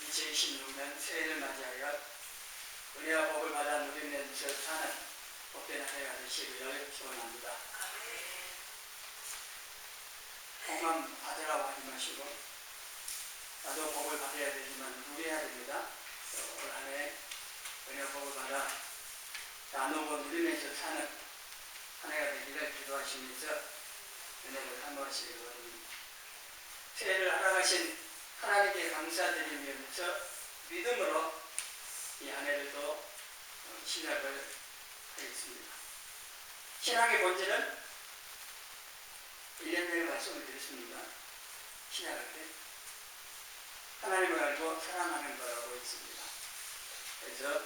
2026년 새해를 맞이하여 은혜와 복을 받아 누리면서 사는 복된 한 해가 되시기를 소원합니다. 복만 받으라고 하지 마시고 나도 복을 받아야 되지만 누려야 됩니다. 올 한 해 은혜와 복을 받아 나누고 누리면서 사는 한 해가 되기를 기도하시면서 은혜를 사모하시기 바랍니다. 새해를 허락하신 하나님께 감사드리면서 믿음으로 이 한 해를 또 시작을 하겠습니다. 신앙의 본질은 1년 전에 말씀을 드렸습니다. 시작할 때 하나님을 알고 사랑하는 거라고 했습니다. 그래서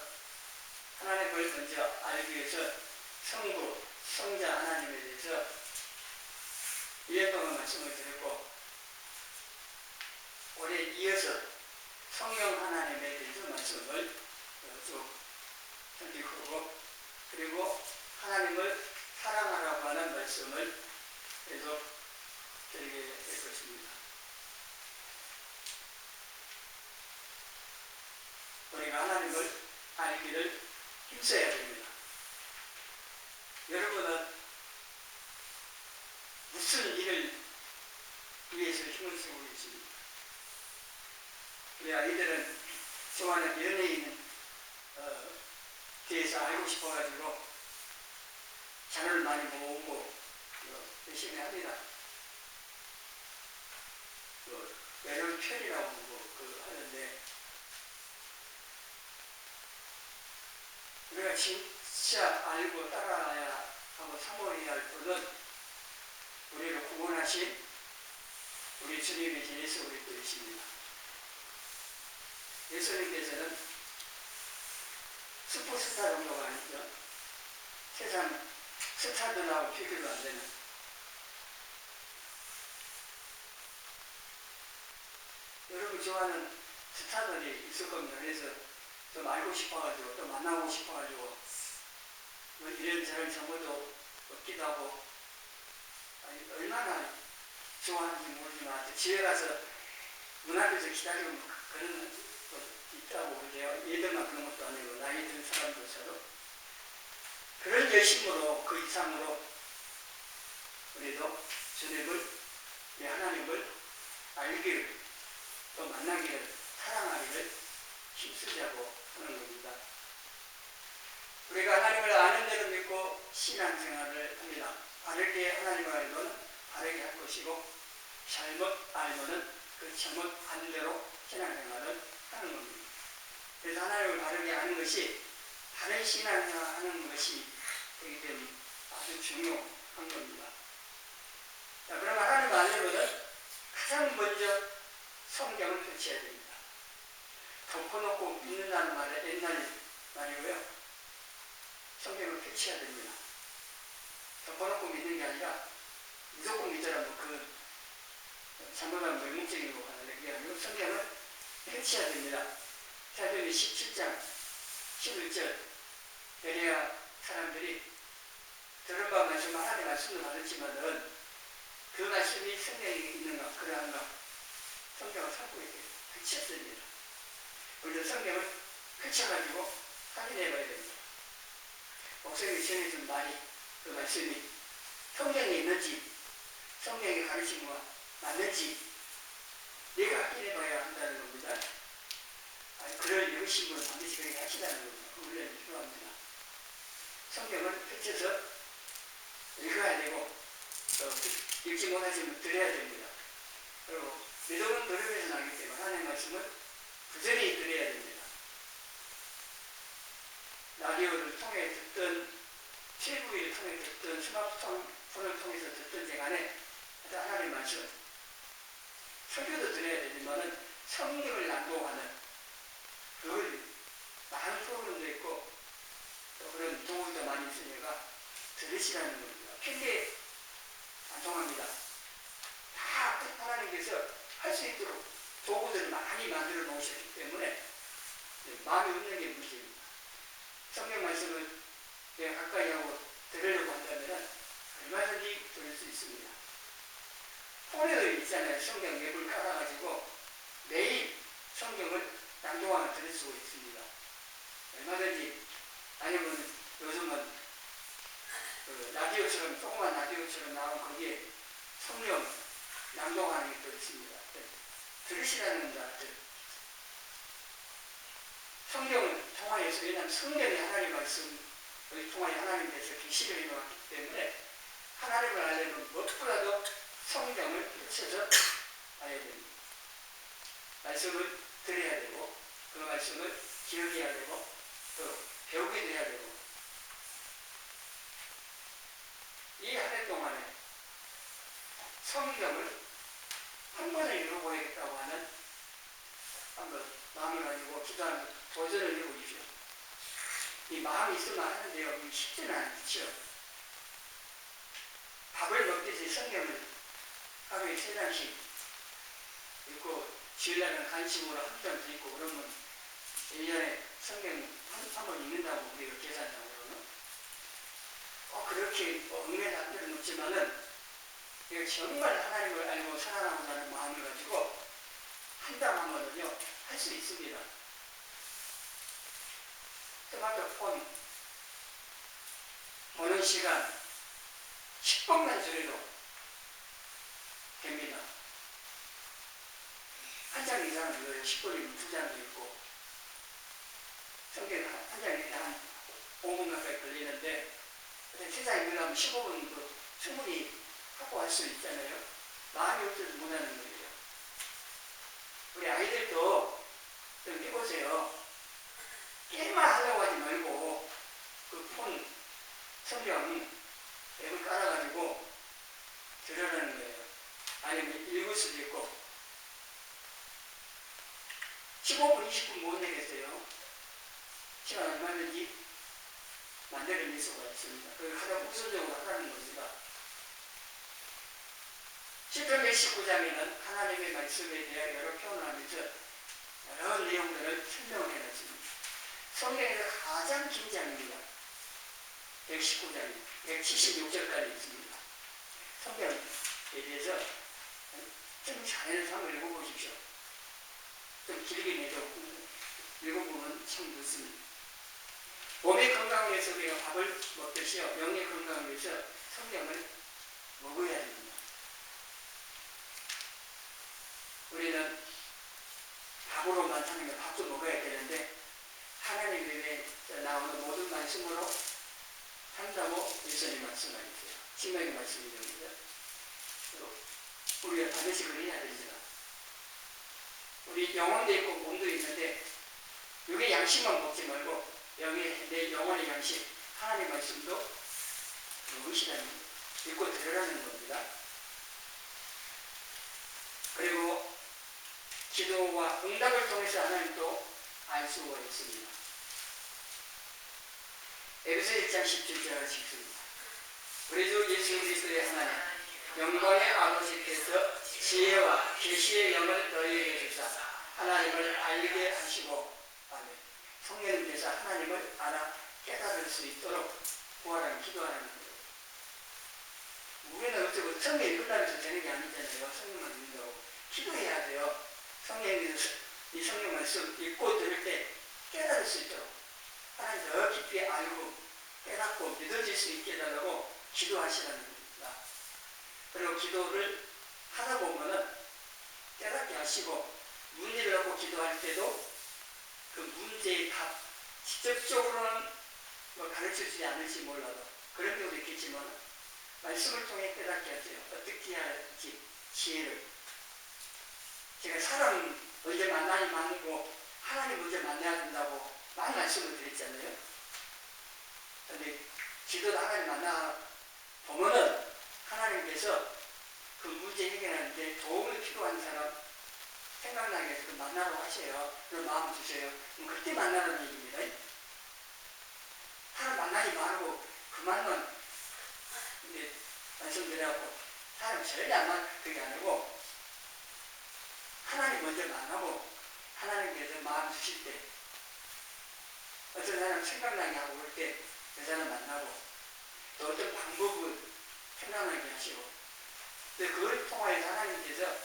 하나님을 먼저 알기 위해서 성부, 성자 하나님에 대해서 1년 동안 말씀을 드렸고 올해 이어서 성령 하나님에 대해서 말씀을 쭉 전직하고 그리고 하나님을 사랑하라고 하는 말씀을 계속 드리게 될 것입니다. 우리가 하나님을 알기를 힘써야 됩니다. 여러분은 무슨 일을 위해서 힘을 쓰고 계십니까? 우리 아이들은 좋아하는 연예인 뒤에서 알고 싶어가지고 자료를 많이 모으고 열심히 합니다. 매력 편이라고 하는데 우리가 진짜 알고 따라야 하고 사모해야 할 분은 우리를 구원하신 우리 주님의 예수 그리스도이십니다. 예수님께서는 슈퍼스타 정도가 아니죠. 세상 스타들하고 비교도 안 되는 여러분 좋아하는 스타들이 있을 겁니다. 그래서 좀 알고 싶어가지고 또 만나고 싶어가지고 뭐 이런저런 정보도 얻기도 하고 얼마나 좋아하는지 모르지만 집에 가서 문 앞에서 기다리는 그런 있다고 그래요. 얘들만 그런 것도 아니고 나이 든 사람들처럼 그런 열심으로 그 이상으로 우리도 주님을 하나님을 알기를 또 만나기를 사랑하기를 힘쓰자고 하는 겁니다. 우리가 하나님을 아는 대로 믿고 신앙생활을 합니다. 바르게 하나님을 알면 바르게 할 것이고 잘못 알면 그 잘못 반대로 신앙생활을 하는 겁니다. 그래서 하나님을 바르게 아는 것이 바른 신앙생활을 하는 것이 되기 때문에 아주 중요한 겁니다. 자, 그럼 하나님을 알려면 가장 먼저 성경을 펼쳐야 됩니다. 덮어놓고 믿는다는 말은 옛날 말이고요. 성경을 펼쳐야 됩니다. 덮어놓고 믿는 게 아니라 무조건 믿으라면 잘못하면 맹목적인 거 하는데 그게 아니고 성경을 펼쳐야 됩니다. 사도행전 17장 11절 베레아 사람들이 들은 바 말씀 하나님의 말씀을 받았지만은 그 말씀이 성경에 있는가 그러한가 성경을 찾고 있게 펼쳤습니다. 우리도 성경을 펼쳐가지고 확인해 봐야 됩니다. 목사님이 전해준 말이 그 말씀이 성경에 있는지 성경의 가르침과 맞는지 내가 확인해 봐야 한다는 겁니다. 그럴 영심은 반드시 그렇게 하시다는 겁니다. 그 훈련이 필요합니다. 성경을 펼쳐서 읽어야 되고 또 읽지 못하시면 들어야 됩니다. 그리고 믿음은 들으면서 나기 때문에 하나님의 말씀을 부지런히 들어야 됩니다. 라디오를 통해 듣든 TV를 통해 듣든 스마트폰을 통해서 듣든 간에 하나님의 말씀 설교도 들어야 되지만 성경을 낭독하는 그걸 많은 프로그램도 있고 또 그런 도구도 많이 있으니까 들으시라는 겁니다. 핑계 안 통합니다. 다 하나님께서 할 수 있도록 도구들을 많이 만들어 놓으셨기 때문에 마음이 없는 게 문제입니다. 성경 말씀을 가까이 하고 들으려고 한다면 얼마든지 들을 수 있습니다. 폰에도 있잖아요. 성경 앱을 깔아가지고 매일 성경을 라디오처럼, 조그만 라디오처럼 나온 거기에 성경 낭독하는 게 또 있습니다. 들으시라는 것들. 성경을 통하여서, 왜냐하면 성경이 하나님 말씀을 통하여 하나님께서 계시를 해놓았기 때문에 하나님을 알려면 무엇보다도 성경을 펼쳐서 알아야 됩니다. 말씀을 들어야 되고, 그 말씀을 기억해야 되고, 또 배우기도 해야 되고, 이 한 해 동안에 성경을 한 번을 읽어보야겠다고 하는 한번 마음을 가지고 기도하는 도전을 해보십시오. 이 마음이 있으면 하는데요, 이게 쉽지는 않죠. 밥을 먹듯이 성경을 하루에 3장씩 읽고, 주일날은 간식으로 한 편 더 읽고, 그러면 1년에 성경 한 번 읽는다고 우리가 계산상으로는. 그렇게 얽매는 안 필요는 없지만은, 정말 하나님을 알고 살아나고자 마음을 가지고 한다면은요, 할 수 있습니다. 스마트폰 보는 시간 10분만 줄여도 됩니다. 한 장 이상은 읽어요. 10분이면 2장도 읽고, 성경 한 장에 한 5분 가까이 걸리는데, 3장 읽으려면 15분도 충분히 하고 할 수 있잖아요. 마음이 없어서 못하는 거예요. 우리 아이들도 좀 해보세요. 게임만 하려고 하지 말고, 그 폰, 성경 앱을 깔아가지고 들으라는 거예요. 아니면 읽을 수도 있고, 15분, 20분 못 내겠어요. 시간 얼마든지 만들어낼 수가 있습니다. 그걸 가장 우선적으로 하라는 겁니다. 시편 119장에는 하나님의 말씀에 대해 여러 표현을 하면서 여러 내용들을 설명을 해놨습니다. 성경에서 가장 긴 장입니다. 119장이 176절까지 있습니다. 성경에 대해서 좀 잘해서 한번 읽어보십시오. 좀 길게 내도 읽어보면 참 좋습니다. 몸의 건강을 위해서 우리가 밥을 먹듯이요, 영의 건강을 위해서 성경을 먹어야 됩니다. 우리는 밥으로만 사는 게, 밥도 먹어야 되는데 하나님의 나오는 모든 말씀으로 산다고 예수님 말씀하셨어요. 신명의 말씀입니다. 우리가 반드시 그래야 됩니다. 우리 영혼도 있고 몸도 있는데, 이게 양식만 먹지 말고 내 영혼의 양식, 하나님 말씀도 먹으시라는, 읽고 들으라는 겁니다. 그리고 기도와 응답을 통해서 하나님도 알 수가 있습니다. 에베소 1장 17절을 읽습니다. 우리 주 예수 그리스도의 하나님, 영광의 아버지께서 지혜와 계시의 영을 너희에게 주사 하나님을 알게 하시고, 아멘. 성령님께서 하나님을 알아 깨달을 수 있도록 구하라는, 기도하라는 거예요. 우리는 어쩌고 성경이 끝나면서 되는 게 아니잖아요. 성령만 믿는다고 기도해야 돼요. 성령님께서 이 성령 말씀 읽고 들을 때 깨달을 수 있도록 하나님 더 깊이 알고 깨닫고 믿어질 수 있게 해달라고 기도하시라는 겁니다. 그리고 기도를 하다 보면은 깨닫게 하시고, 문제를 갖고 기도할 때도 그 문제의 답, 직접적으로는 가르쳐주지 않을지 몰라도 그런 경우도 있겠지만 말씀을 통해 깨닫게 하세요. 어떻게 해야 할지 지혜를. 제가 사람 먼저 만나니 만나고 하나님 먼저 만나야 된다고 많이 말씀을 드렸잖아요. 그런데 기도도 하나님 만나 보면은 하나님께서 그 문제 해결하는데 도움이 필요한 사람 생각나게 해서 그 만나러 하세요. 그런 마음 주세요. 그럼 그때 만나라는 얘기입니다. 사람 만나지 말고 그만만 이제 말씀드려갖고 사람 절대 안 만나, 그게 아니고 하나님 먼저 만나고 하나님께서 마음 주실 때 어떤 사람 생각나게 하고 그럴 때 그 사람 만나고, 또 어떤 방법을 생각나게 하시고, 근데 그걸 통하여서 하나님께서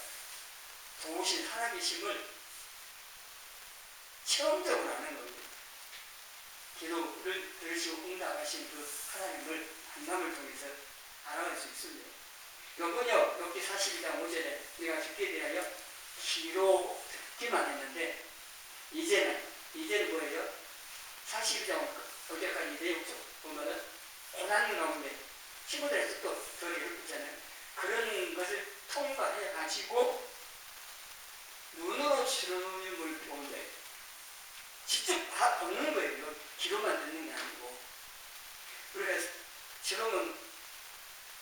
도우신 살아계심을 체험적으로 하는 겁니다. 기도를 들으시고 응답하신 그 하나님을 만남을 통해서 알아갈 수 있습니다. 요번요, 여기 42장 5절에 내가 죽게 대하여 기로 듣기만 했는데, 이제는 뭐예요? 42장 어제까지 내용 보면은 고난 가운데 친구들에서 또 더 읽었잖아요. 그런 것을 통과해 가지고 눈으로 주님을 보는데 직접 다 보는 거예요. 귀로만 듣는 게 아니고. 그래서 지금은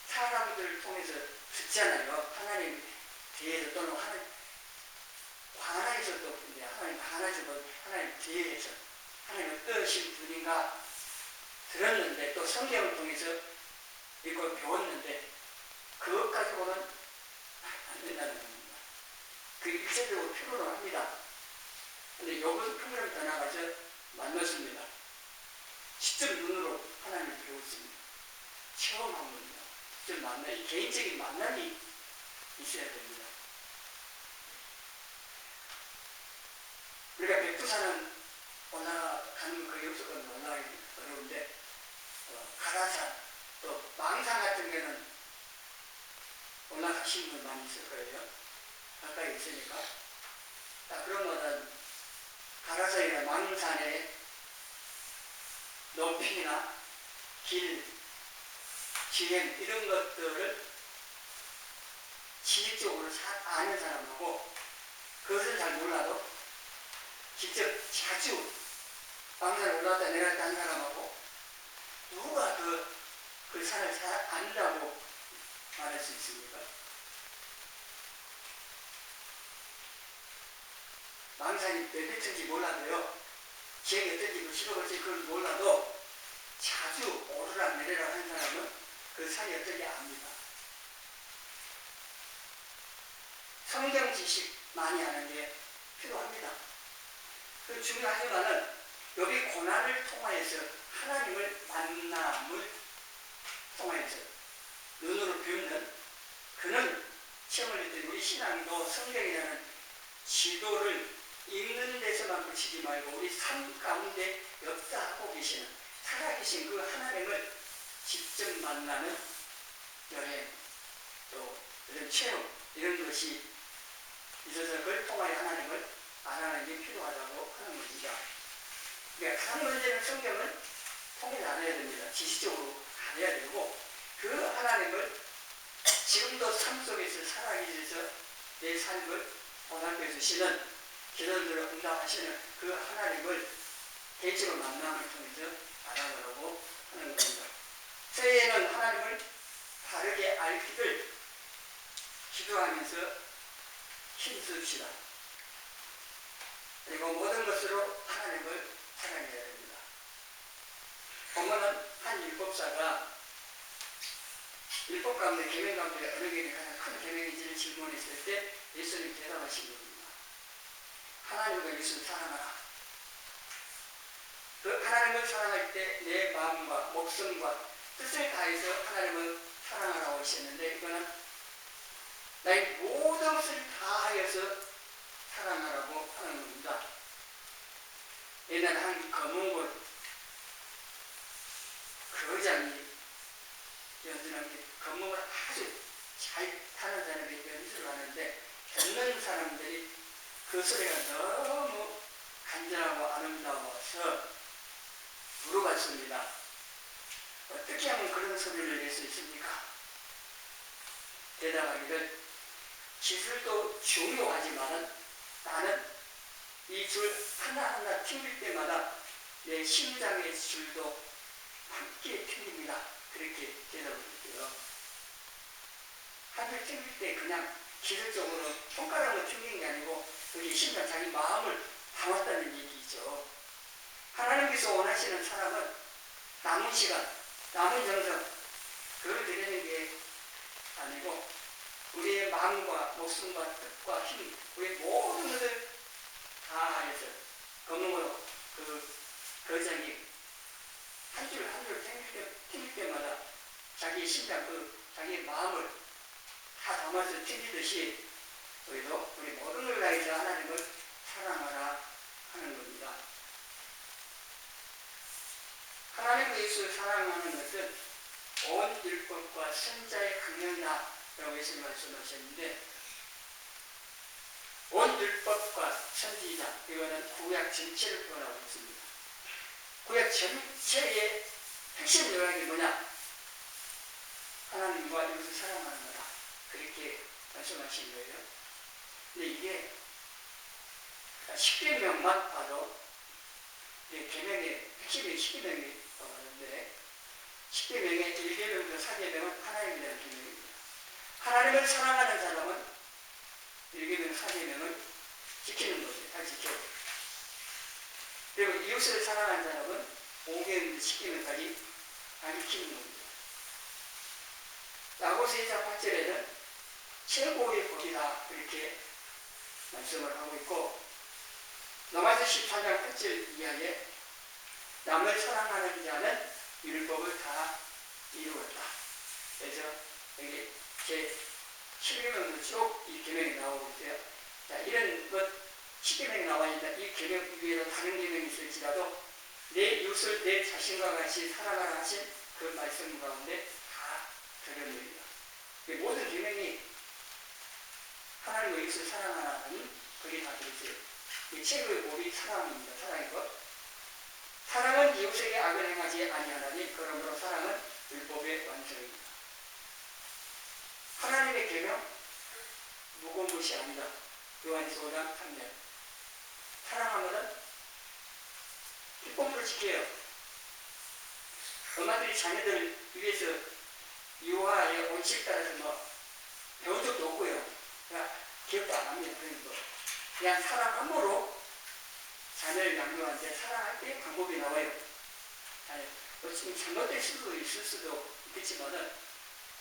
사람들을 통해서 듣잖아요. 하나님 뒤에서 또는 하나님에서 또 하나님 하나님에서 하나님 뒤에서 하나님 어떠신 분인가 들었는데 또 성경을 통해서 이걸 배웠는데 그것 가지고는 안 된다는 겁니다. 그 일체적으로 필요로 합니다. 근데 요번 프로그램 더 나가서 만났습니다. 직접 눈으로 하나님을 배웠습니다. 체험한 겁니다. 직접 이 개인적인 만남이 있어야 됩니다. 우리가 백두산은 올라가는 그 역속은 올라가기 어려운데 가라산 또 망산 같은 경우는 올라가신 분 많이 있을 거예요. 가까이 있으니까. 그런 것은 가라산이나 망산의 높이나 길, 지행 이런 것들을 지식적으로 아는 사람하고 그것을 잘 몰라도 직접 자주 망산을 올라왔다 내려왔다 하는 사람하고 누가 그 산을 잘 안다고 말할 수 있습니까? 망산이 몇 미터인지 몰라도요. 지형이 어떤지 실어볼지 그걸 몰라도 자주 오르락 내리락 하는 사람은 그 산이 어떤지 압니다. 성경 지식 많이 하는 게 필요합니다. 그 중요하지만은 여기 고난을 통하여서 하나님을 만남을 통하여서 눈으로 배우는 그는 체험을 했더니 우리 신앙도 성경이라는 지도를 읽는 데서만 그치지 말고 우리 삶 가운데 역사하고 계시는 살아계신 그 하나님을 직접 만나는 여행 또 이런 체험 이런 것이 있어서 그걸 통하여 하나님을 알아가는 게 필요하다고 하는 것입니다. 그러니까 가장 문제는 성경을 통해서 알아야 됩니다. 지식적으로 알아야 되고 그 하나님을 지금도 삶 속에서 살아계셔서 내 삶을 보살펴 주시는 기도들을 응답하시는 그 하나님을 개인적으로 만남을 통해서 알아가려고 하는 겁니다. 새해에는 하나님을 바르게 알기를 기도하면서 힘쓰시다. 그리고 모든 것으로 하나님을 사랑해야 됩니다. 보면은 한 율법사가 율법 가운데 계명 가운데 어느 게 가장 큰 계명인지를 질문했을 때 예수님이 대답하신 겁니다. 하나님과 예수를 사랑하라. 그 하나님을 사랑할 때 내 마음과 목숨과 뜻을 다해서 하나님을 사랑하라고 하셨는데 이거는 나의 모든 것을 다하여서 사랑하라고 하는 겁니다. 옛날에 한 검은골 거장이 연주하는 게 검은골 아주 잘 타는 사람이 연주를 하는데 듣는 사람들이 그 소리가 너무 간절하고 아름다워서 물어봤습니다. 어떻게 하면 그런 소리를 낼 수 있습니까? 대답하기를 기술도 중요하지만 나는 이 줄 하나하나 튕길 때마다 내 심장의 줄도 함께 튕깁니다. 그렇게 대답을 했어요. 한 줄 튕길 때 그냥 기술적으로 손가락으로 튕긴 게 아니고 우리 심장 자기 마음을 담았다는 얘기죠. 하나님께서 원하시는 사람은 남은 시간, 남은 정성 그걸 드리는 게 아니고 우리의 마음과 목숨과 뜻과 힘, 우리의 모든 것을 다해서 검은으로 그 거장이 한 줄 한 줄 튕길 때마다 자기 심장, 자기 마음을 다 담아서 튕기듯이 우리도 우리 모든 걸 다해서 하나님을 사랑하라 하는 겁니다. 하나님과 예수를 사랑하는 것은 온 율법과 선자의 강령이다 라고 예수님 말씀하셨는데, 온 율법과 선지자, 이거는 구약 전체를 표현하고 있습니다. 구약 전체의 핵심 요약이 뭐냐? 하나님과 이웃을 사랑하는 거다, 그렇게 말씀하신 거예요. 근데 이게 십계명만 봐도 계명의 핵심이 십계명이 나오는데, 십계명의 1계명부터 4계명은 하나님에 대한 계명입니다. 하나님을 사랑하는 사람은 1계명 4계명을 지키는 거죠. 잘 지켜요. 그리고 이웃을 사랑하는 사람은 5계명부터 10계명까지 잘 지키는 겁니다. 야고보서 1장 8절에는 최고의 복이다, 이렇게 말씀을 하고 있고, 로마서 14장 8절 이하에 남을 사랑하는 자는 율법을 다 이루었다. 그래서 여기 제 7계명으로 쭉 이 계명이 나오고 있어요. 자, 이런 것 10계명이 나와 있다. 이 계명 위에도 다른 계명이 있을지라도 내 이웃을 내 자신과 같이 사랑하라 하신 그 말씀 가운데 다 들어있습니다. 모든 계명이 하나님과 이웃을 사랑하라는 그게 다 들어있어요. 이 최고의 법이 사랑입니다. 사랑이고, 사랑은 이웃에게 악을 행하지 아니하나니 그러므로 사랑은 율법의 완성입니다. 하나님의 계명 무거운 것이 아니다. 요한일서 5장 3절. 사랑하면은 율법을 지켜요. 엄마들이 자녀들 위해서 유아의 원칙 따라서 뭐 배운 적도 없고요. 그러니까 기억도 안 합니다. 그냥 사랑함으로 자녀를 양육할 때 사랑할 때 방법이 나와요. 아니, 지금 잘못될 수도 있을 수도 있겠지만은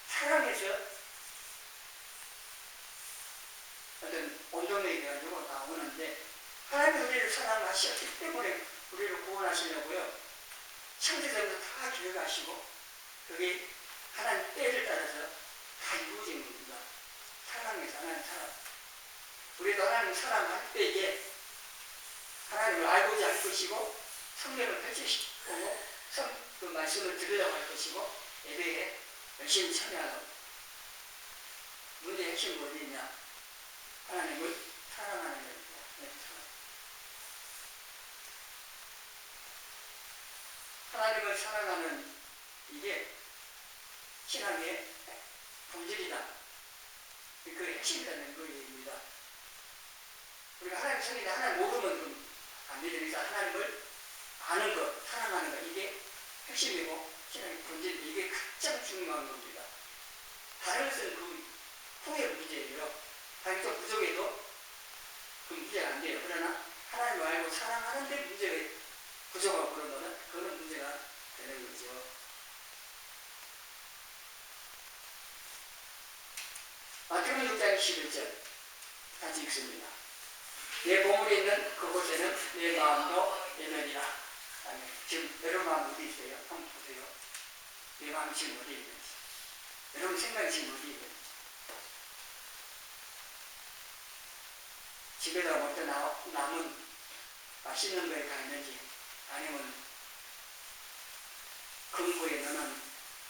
사랑해서 어떤 온전하게 가지고 나오는데, 하나님이 우리를 사랑하셨기 때문에 우리를 구원하시려고요. 창세전부터 다 기억하시고 그게 하나님 때를 따라서 다 이루어진 겁니다. 사랑해서 하나님 사랑. 우리도 하나님 사랑할 때에 하나님을 알고자 할 것이고, 성경을 펼치시고 그 말씀을 들으려고 할 것이고, 예배에 열심히 참여하고. 문제의 핵심이 어디 있냐? 하나님을 사랑하는 겁니다. 하나님을 사랑하는 이게 신앙의 본질이다. 그 핵심이라는 거입니다. 우리가 하나님 성인데 하나님 모르면 안 되죠. 그래서 하나님을 아는 것, 사랑하는 것, 이게 핵심이고 신앙의 본질, 이게 가장 중요한 겁니다. 다른 것은 그 후의 문제예요. 다른 것 부족해도 그 문제가 안 돼요. 그러나 하나님을 알고 사랑하는데 문제가 부족하고 그러면은 그런 문제가 되는 거죠. 마태복음 6장 11절 같이 읽습니다. 내 보물이 있는 그곳에는 내 마음도 있느니라. 지금 여러분 마음 어디 있어요? 한번 보세요. 내 마음이 지금 어디 있는지, 여러분 생각이 지금 어디 있는지. 집에다 먹다 남은 맛있는 거에 가 있는지, 아니면 금고에 너는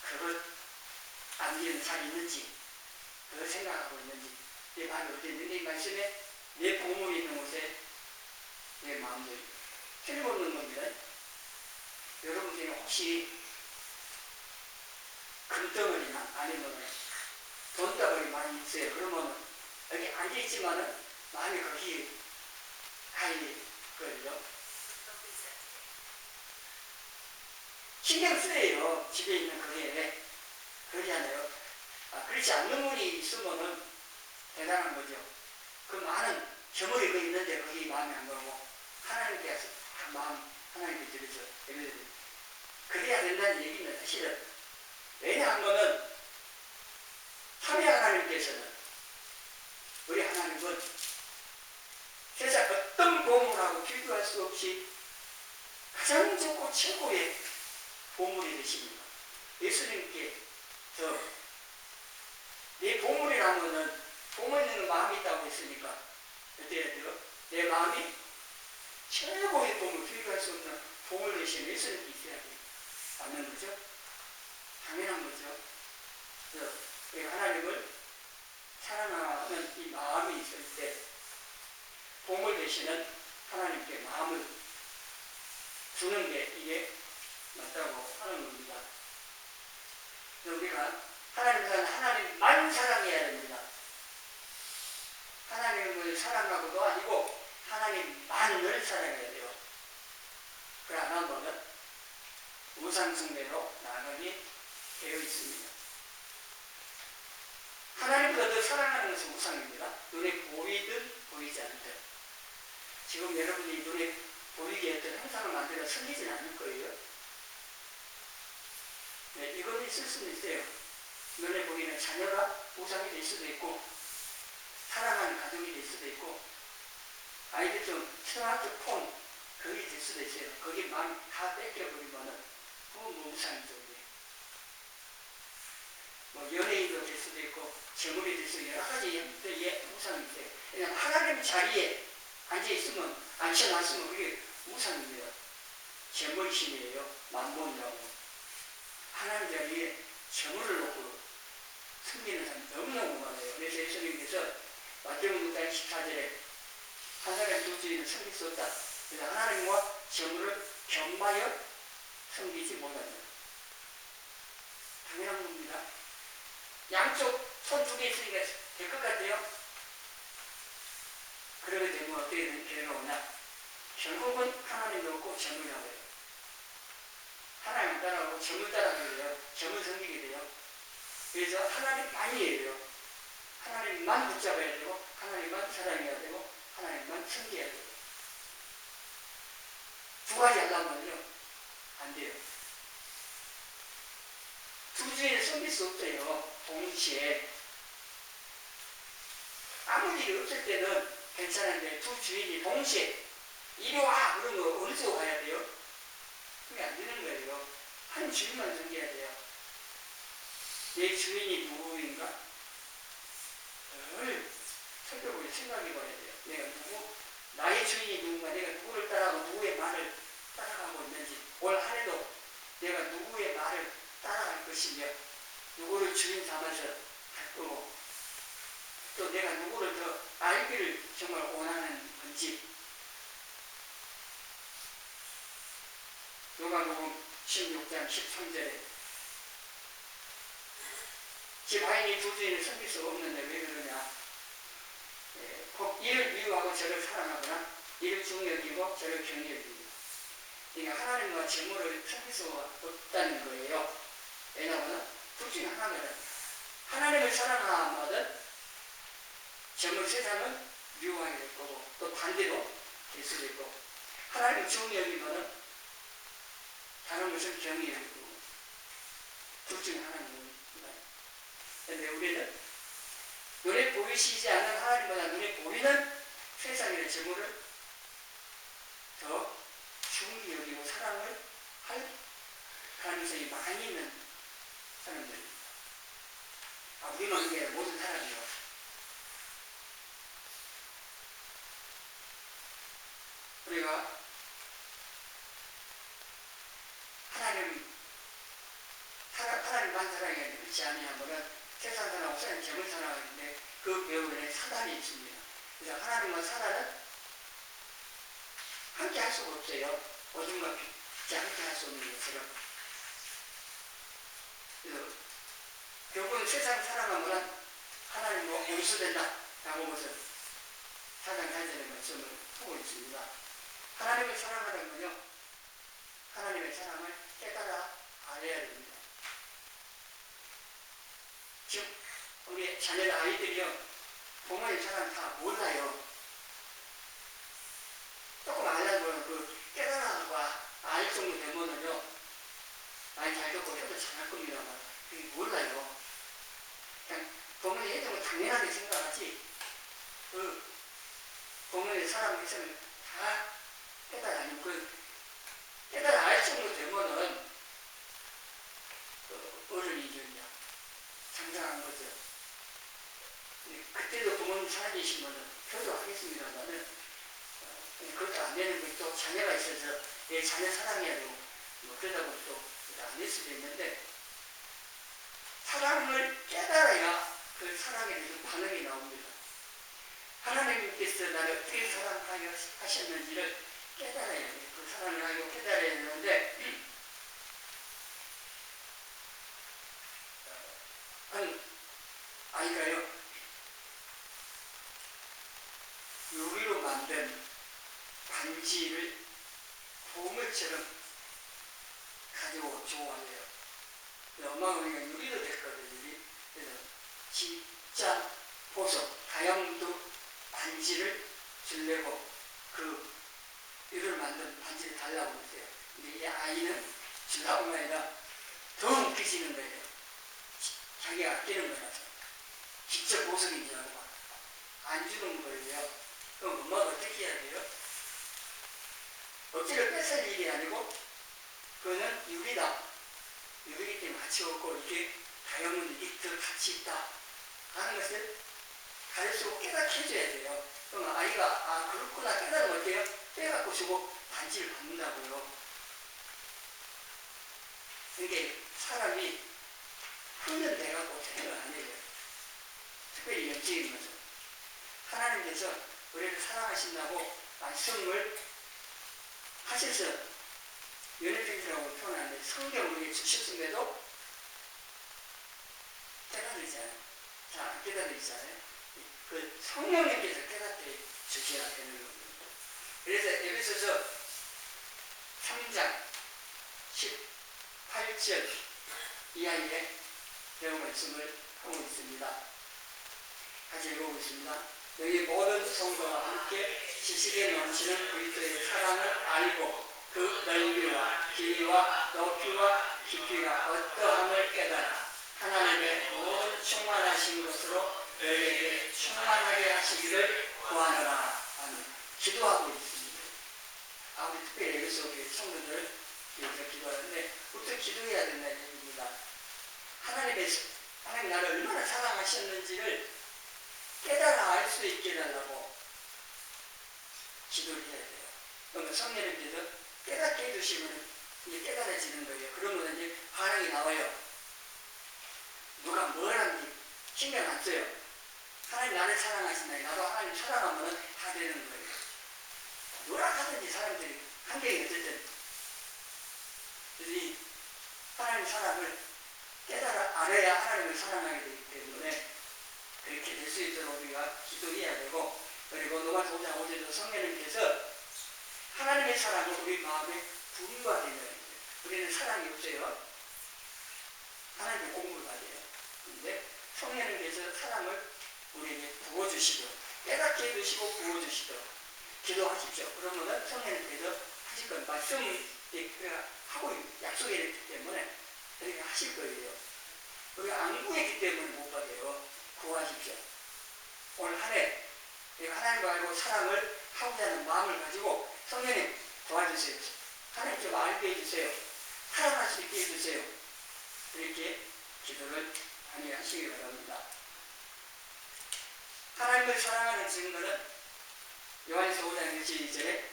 그것 안기는 잘 있는지, 그걸 생각하고 있는지, 내 마음이 어디 있는지. 이 말씀에 내 보물이 있는 곳에 내 마음도 있고 틀림없는 겁니다. 여러분 중에 혹시 금덩어리나 아니면 돈다발이 많이 있어요. 그러면 여기 앉아있지만은 마음이 거기 가 있거든요. 신경 쓰여요. 집에 있는 거기에. 그러잖아요. 그렇지 않는 분이 있으면은 대단한 거죠. 그 많은 저물이 거기 있는데 거기 마음이 안 가고 하나님께서 마음 하나님께 드려서 예배드립니다. 그래야 된다는 얘기입니다. 사실은. 왜냐하면은 삼위 하나님께서는, 우리 하나님은 세상 어떤 보물하고 비교할 수 없이 가장 좋고 최고의 보물이 되십니다. 예수님께서 내 보물이라면은 보물 있는 마음이 있다고 했으니까 어떻게 해야 돼요? 내 마음이 최고의 보물, 비교할 수 없는 보물 되시는 예수님께 있어야 돼요. 맞는 거죠? 당연한 거죠. 그래서 하나님을 사랑하는 이 마음이 있을 때 보물 대신은 하나님께 마음을 주는 게 이게 맞다고 하는 겁니다. 그래서 우리가 하나님만 사랑해야 됩니다. 하나님을 사랑하고도 아니고 하나님만을 사랑해야 돼요. 그러나 뭐는 우상숭배로 나누게 되어 있습니다. 하나님보다 더 사랑하는 것은 우상입니다. 눈에 보이든 보이지 않든. 지금 여러분이 눈에 보이게 했던 형상을 만들어 섬기지는 않을 거예요. 네, 이건 있을 수는 있어요. 눈에 보이는 자녀가 우상이 될 수도 있고, 사랑하는 가족이 될 수도 있고, 아이들 좀 스마트폰 그게 될 수도 있어요. 거기 마음 다 뺏겨버리면은 그건 뭐 우상이죠. 뭐 연예인도 될 수도 있고, 재물이 될 수도 있고, 여러 가지 우상이 있어요. 왜냐하면 하나님 자리에 앉아있으면, 앉혀놨으면 그게 우상입니다. 재물신이에요. 만몬이라고. 하나님 자리에 재물을 놓고 섬기는 사람이 너무너무 많아요. 그래서 예수님께서 마태복음 6장 14절에 한 사람의 두 주인을 섬길 수 없다. 그래서 하나님과 재물을 겸하여 섬기지 못한다. 당연한 겁니다. 양쪽 손 두 개 있으니까 될 것 같아요? 그러게 되면 어떻게 결과가 오냐? 결국은 하나님 놓고 재물이라고 해요. 하나님 따라가고 재물 따라가게 돼요. 재물 섬기게 돼요. 그래서 하나님만이에요. 하나님만 붙잡아야 되고, 하나님만 사랑해야 되고, 하나님만 섬겨야 돼요. 두 가지 하려면요, 안 돼요. 두 주인을 섬길 수 없어요. 동시에. 아무 일이 없을 때는 괜찮은데, 두 주인이 동시에 이리 와! 그러면 어느 쪽으로 가야 돼요? 그게 안 되는 거예요. 한 주인만 섬겨야 돼요. 내 주인이 누구인가? 늘 살펴보고 생각해봐야 돼요. 내가 나의 주인이 누군가, 내가 누구를 따라가고 누구의 말을 따라가고 있는지, 올 한 해도 내가 누구의 말을 따라갈 것이며, 누구를 주인 삼아서 할 거고, 또 내가 누구를 더 알기를 정말 원하는 건지. 요한복음 16장 13절에 집 하인이 두 주인을 섬길 수 없는데 왜 그러냐? 이를 미워하고 저를 사랑하거나 이를 중요하고 저를 경외하고. 그러니까 하나님과 재물을 섬길 수 없다는 거예요. 왜냐하면 둘 중에 하나거든. 하나님을 사랑하면 재물 세상은 미워하게 될 거고, 또 반대로 될 수도 있고, 하나님을 중요하기보다는 다른 것을 경외하고, 둘 중에 하나입니다. 그런데 우리는 눈에 보이시지 않는 하나님보다 눈에 보이는 세상의 재물을 더 중히 여기고 사랑을 할 가능성이 많이 있는 사람들입니다. 우리는 이게 모든 사람이요. 우리가 하나님만 사랑해야 그렇지 아니하면 세상 사랑하고 세상 재물 사랑하는데 그 배후에 사단이 있습니다. 그래서 하나님과 사단은 함께 할 수가 없어요. 어둠과 빛이 함께 할 수 없는 것처럼. 그래서 결국은 세상 사랑하면 하나님과 용서된다 라고 것을 사장 4절의 말씀을 하고 있습니다. 하나님을 사랑하는 건요, 하나님의 사랑을 깨달아 알아야 됩니다. 지금 우리 자녀 아이들이요, 부모님 사랑 다 몰라요. 조금 알려면 깨달아고 알 정도 되면은요, 많이 잘 듣고 해도 잘할 겁니다만, 그게 몰라요. 그냥 부모님 해주는 거 당연하게 생각하지, 부모님의 사랑 있으면 다 깨달아요. 깨달아 알 정도 되면은, 어른이죠, 이제. 장사한 거죠. 그때도 부모님 살아계시면은, 저도 하겠습니다만은, 그것도 안 되는 게 또 자녀가 있어서 내 자녀 사랑해야 되고, 그러다 보니 또 안 될 수도 있는데, 사랑을 깨달아야 그 사랑에 대해서 반응이 나옵니다. 하나님께서 나를 어떻게 사랑하여 하셨는지를 깨달아야 돼요. 그 사랑을 알고 깨달아야 되는데, 한 아이가요, 유리로 만든 반지를 보물처럼 가지고 좋아해요. 엄마가 그러니까 유리도 됐거든요. 그래서 진짜 보석, 다이아몬드 반지를 주려고 그 유리로 만든 반지를 달라고 했어요. 근데 이 아이는 주려고 한 게 아니라 더 웃기시는 거예요. 자기가 아끼는 거라서. 진짜 보석인 줄 알고 안 주는 거예요. 그럼 엄마가 어떻게 해야 돼요? 억지로 뺏을 일이 아니고 그거는 유리다. 유리기 때문에 가치 없고 이게 다이아몬드 이게 가치 있다 하는 것을 가르치고 깨닫게 해줘야 돼요. 그럼 아이가 아 그렇구나 깨달으면 어때요? 빼갖고 주고 반지를 받는다고요. 그러니까 사람이 훈련돼갖고 되는 건 아니에요. 특별히 영적인 거죠. 하나님께서 우리를 사랑하신다고 말씀을 하셔서 연애편이라고 표현하는데 성경을 우리에게 주셨음에도 깨달으잖아요. 잘 안 깨달으잖아요. 그 성령님께서 깨닫게 주셔야 되는 겁니다. 그래서 에베소서 3장 18절 이하에 배운 말씀을 하고 있습니다. 같이 읽어보겠습니다. 너희 모든 성도와 함께 지식에 넘치는 그리스도의 사랑을 알고 그 넓이와 길이와 높이와 깊이가 어떠함을 깨달아 하나님의 모든 충만하신 것으로 너희에게 충만하게 하시기를 구하노라. 아멘. 기도하고 있습니다. 우리 특별히 에베소 교회 성도들 위해서 기도하는데 부터 기도해야 된다는 얘기입니다. 하나님 나를 얼마나 사랑하셨는지를 깨달아 알 수 있게 해달라고 기도를 해야 돼요. 그러면 성령님께서 깨닫게 해주시면 이게 깨달아지는 거예요. 그러면 이제 반응이 나와요. 누가 뭘 하는지 신경 안 써요. 하나님 나를 사랑하신다. 나도 하나님 사랑하면 다 되는 거예요. 노력하든지 사람들이 한계가 어쨌든. 그래서 이 하나님 사랑을 깨달아 알아야 하나님을 사랑하게 되기 때문에 그렇게 될 수 있도록 우리가 기도해야 되고, 그리고 로마서 5장 5절에도 성령님께서 하나님의 사랑을 우리 마음에 분부하게 되는 거예요. 우리는 사랑이 없어요. 하나님의 공부를 받아요. 그런데 성령님께서 사랑을 우리에게 부어주시고 깨닫게 해주시고 부어주시도록 기도하십시오. 그러면은 성령님께서 하실 건 말씀을 하고 약속이 됐기 때문에 이렇게 하실 거예요. 우리가 안 구했기 때문에 못 받아요. 구하십시오. 오늘 한 해 하나님과 알고 사랑을 하고자 하는 마음을 가지고 성령님 도와주세요. 하나님 좀 알게 해주세요. 사랑할 수 있게 해주세요. 이렇게 기도를 많이 하시기 바랍니다. 하나님을 사랑하는 증거는 요한에서 5장 22절에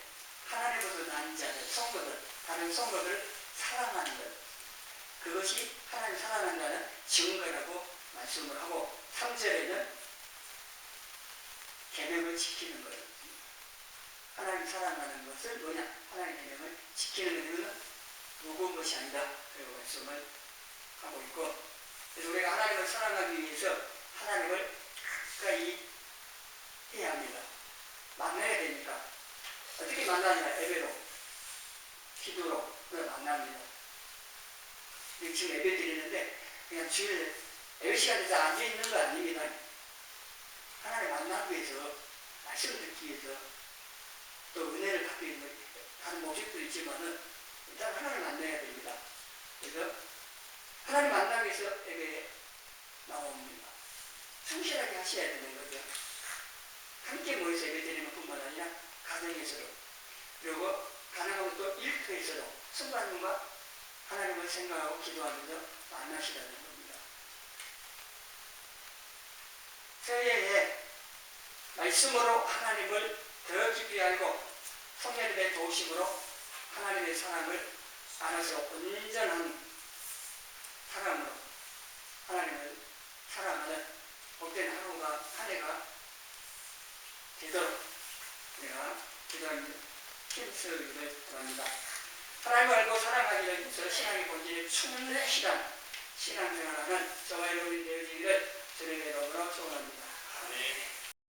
하나님으로부터 난 자들, 성도들, 다른 성도들을 사랑하는 것. 그것이 하나님 사랑한다는 증거라고 말씀을 하고 3절에는 계명을 지키는 거예요. 하나님 사랑하는 것은 뭐냐? 하나님 계명을 지키는 것은 무거운 것이 아니다. 그리고 말씀을 하고 있고, 그래서 우리가 하나님을 사랑하기 위해서 하나님을 가까이 해야 합니다. 만나야 되니까. 어떻게 만나냐? 예배로, 기도로 만납니다. 지금 예배 드리는데 그냥 주일 예배 시간에서 앉아있는 거 아닙니다. 하나님 만나기 위해서, 말씀을 듣기 위해서, 또 은혜를 받기 위해서 다른 목적도 있지만은 일단 하나님 만나야 됩니다. 그래서 하나님 만나기 위해서 예배에 나옵니다. 성실하게 하셔야 되는 거죠. 함께 모여서 예배 드리는 뿐만 아니라 가정에서도, 그리고 가능하면 또 일터에서도 성도님과 하나님을 생각하고 기도하면서 만나시라는 겁니다. 새해에 말씀으로 하나님을 더 깊이 알고 성령님의 도우심으로 하나님의 사랑을 알아서 온전한 사랑으로 하나님을 복된 하루가 한 해가 되도록 우리가 기도하는 힘쓰기를 바랍니다. 하나님을 알고 사랑하기를 힘써 신앙의 본질에 충실한 신앙생활하는 저와 여러분이 되어지기를 주님의 이름으로 소원합니다.